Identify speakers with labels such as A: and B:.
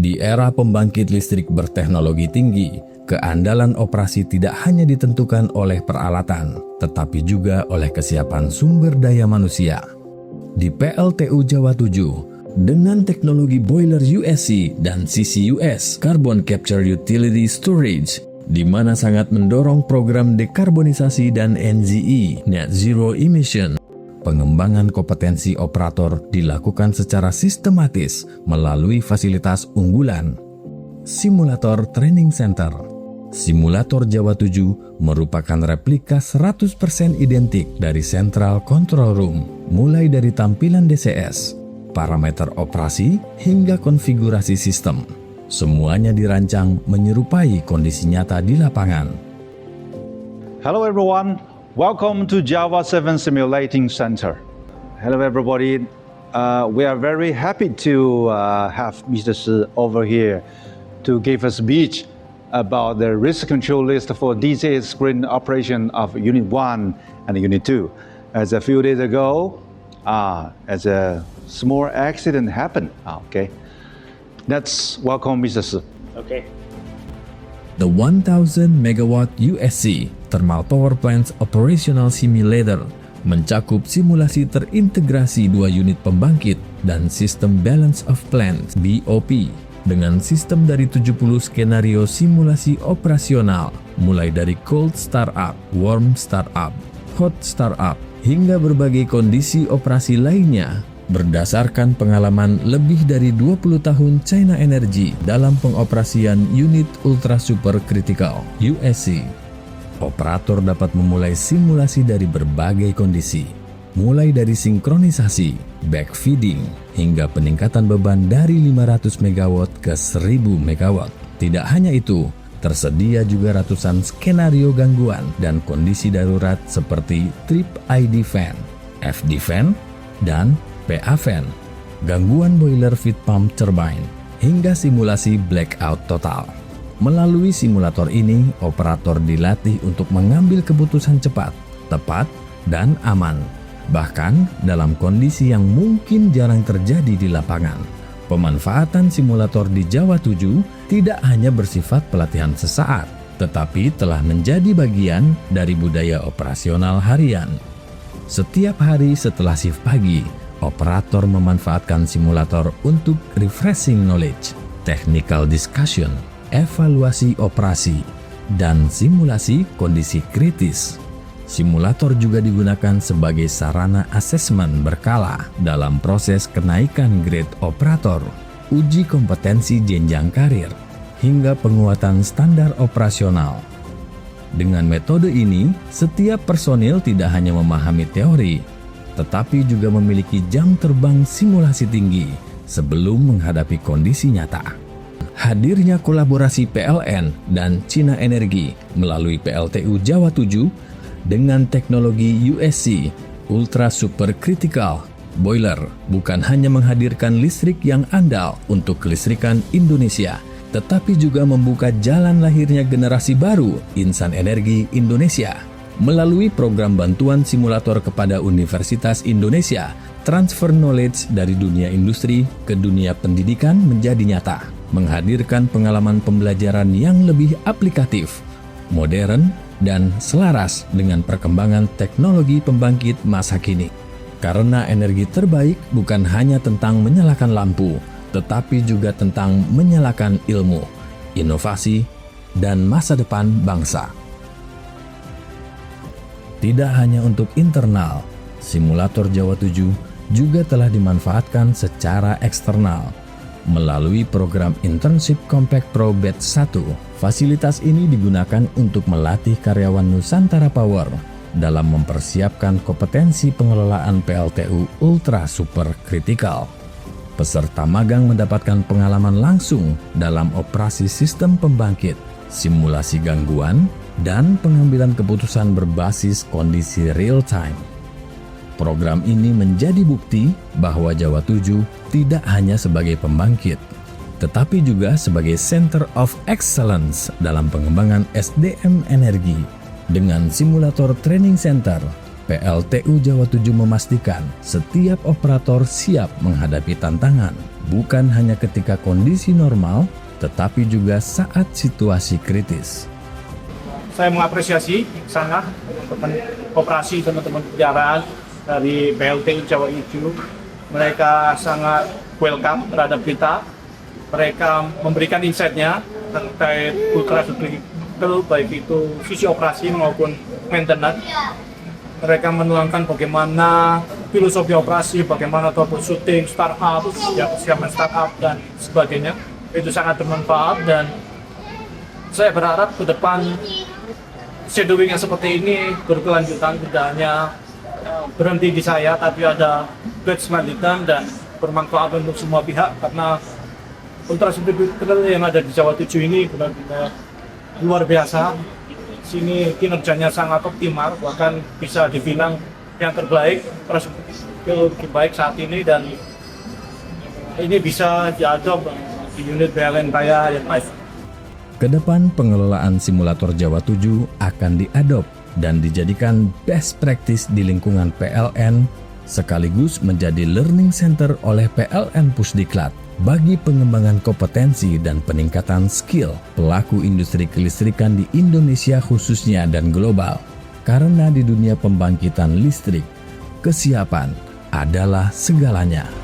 A: Di era pembangkit listrik berteknologi tinggi, keandalan operasi tidak hanya ditentukan oleh peralatan, tetapi juga oleh kesiapan sumber daya manusia. Di PLTU Jawa 7, dengan teknologi boiler USC dan CCUS (Carbon Capture Utility Storage), di mana sangat mendorong program dekarbonisasi dan NZE (Net Zero Emission), pengembangan kompetensi operator dilakukan secara sistematis melalui fasilitas unggulan. Simulator Training Center. Simulator Jawa 7 merupakan replika 100% identik dari Central Control Room, mulai dari tampilan DCS, parameter operasi, hingga konfigurasi sistem. Semuanya dirancang menyerupai kondisi nyata di lapangan.
B: Hello everyone. Welcome to Java 7 Simulating Center. Hello everybody. We are very happy to have Mr. Shi over here to give a speech about the risk control list for DCS screen operation of Unit 1 and Unit 2. As a few days ago, as a small accident happened. Okay. Let's welcome Mr. Shi.
C: Okay.
A: The 1000 MW USC Thermal Power Plants Operational Simulator mencakup simulasi terintegrasi 2 unit pembangkit dan sistem Balance of Plant (BOP) dengan sistem dari 70 skenario simulasi operasional, mulai dari cold startup, warm startup, hot startup, hingga berbagai kondisi operasi lainnya. Berdasarkan pengalaman lebih dari 20 tahun China Energy dalam pengoperasian unit Ultra Super Critical (USC), operator dapat memulai simulasi dari berbagai kondisi, mulai dari sinkronisasi, backfeeding, hingga peningkatan beban dari 500 MW ke 1000 MW. Tidak hanya itu, tersedia juga ratusan skenario gangguan dan kondisi darurat seperti Trip ID Fan, FD Fan, dan PA Fan, gangguan boiler feed pump turbine, hingga simulasi blackout total. Melalui simulator ini, operator dilatih untuk mengambil keputusan cepat, tepat, dan aman, bahkan dalam kondisi yang mungkin jarang terjadi di lapangan. Pemanfaatan simulator di Jawa 7 tidak hanya bersifat pelatihan sesaat, tetapi telah menjadi bagian dari budaya operasional harian. Setiap hari setelah shift pagi, operator memanfaatkan simulator untuk refreshing knowledge, technical discussion, evaluasi operasi, dan simulasi kondisi kritis. Simulator juga digunakan sebagai sarana asesmen berkala dalam proses kenaikan grade operator, uji kompetensi jenjang karir, hingga penguatan standar operasional. Dengan metode ini, setiap personil tidak hanya memahami teori, tetapi juga memiliki jam terbang simulasi tinggi sebelum menghadapi kondisi nyata. Hadirnya kolaborasi PLN dan China Energy melalui PLTU Jawa 7 dengan teknologi USC Ultra Super Critical Boiler bukan hanya menghadirkan listrik yang andal untuk kelistrikan Indonesia, tetapi juga membuka jalan lahirnya generasi baru insan energi Indonesia. Melalui program bantuan simulator kepada Universitas Indonesia, transfer knowledge dari dunia industri ke dunia pendidikan menjadi nyata, menghadirkan pengalaman pembelajaran yang lebih aplikatif, modern, dan selaras dengan perkembangan teknologi pembangkit masa kini. Karena energi terbaik bukan hanya tentang menyalakan lampu, tetapi juga tentang menyalakan ilmu, inovasi, dan masa depan bangsa. Tidak hanya untuk internal, simulator Jawa 7 juga telah dimanfaatkan secara eksternal. Melalui program Internship Compact Pro Batch 1, fasilitas ini digunakan untuk melatih karyawan Nusantara Power dalam mempersiapkan kompetensi pengelolaan PLTU Ultra Super Critical. Peserta magang mendapatkan pengalaman langsung dalam operasi sistem pembangkit, simulasi gangguan, dan pengambilan keputusan berbasis kondisi real-time. Program ini menjadi bukti bahwa Jawa 7 tidak hanya sebagai pembangkit, tetapi juga sebagai Center of Excellence dalam pengembangan SDM energi. Dengan simulator training center, PLTU Jawa 7 memastikan setiap operator siap menghadapi tantangan bukan hanya ketika kondisi normal, tetapi juga saat situasi kritis.
C: Saya mengapresiasi sangat teman-teman koperasi, teman-teman penyaraan dari PLTU Jawa Ijo. Mereka sangat welcome terhadap kita. Mereka memberikan insight-nya terkait ultra critical, baik itu sisi operasi maupun maintenance. Mereka menuangkan bagaimana filosofi operasi, bagaimana troubleshooting, startup, persiapan startup dan sebagainya. Itu sangat bermanfaat dan saya berharap ke depan shadowing yang seperti ini berkelanjutan, tidak hanya berhenti di saya, tapi ada batch lanjutan dan bermanfaat untuk semua pihak, karena ultra critical yang ada di Jawa 7 ini benar-benar luar biasa. Sini kinerjanya sangat optimal, bahkan bisa dibilang yang terbaik, terbaik saat ini, dan ini bisa diadop di unit BLN Raya yang lain.
A: Kedepan pengelolaan simulator Jawa 7 akan diadop dan dijadikan best practice di lingkungan PLN, sekaligus menjadi learning center oleh PLN Pusdiklat bagi pengembangan kompetensi dan peningkatan skill pelaku industri kelistrikan di Indonesia khususnya dan global. Karena di dunia pembangkitan listrik, kesiapan adalah segalanya.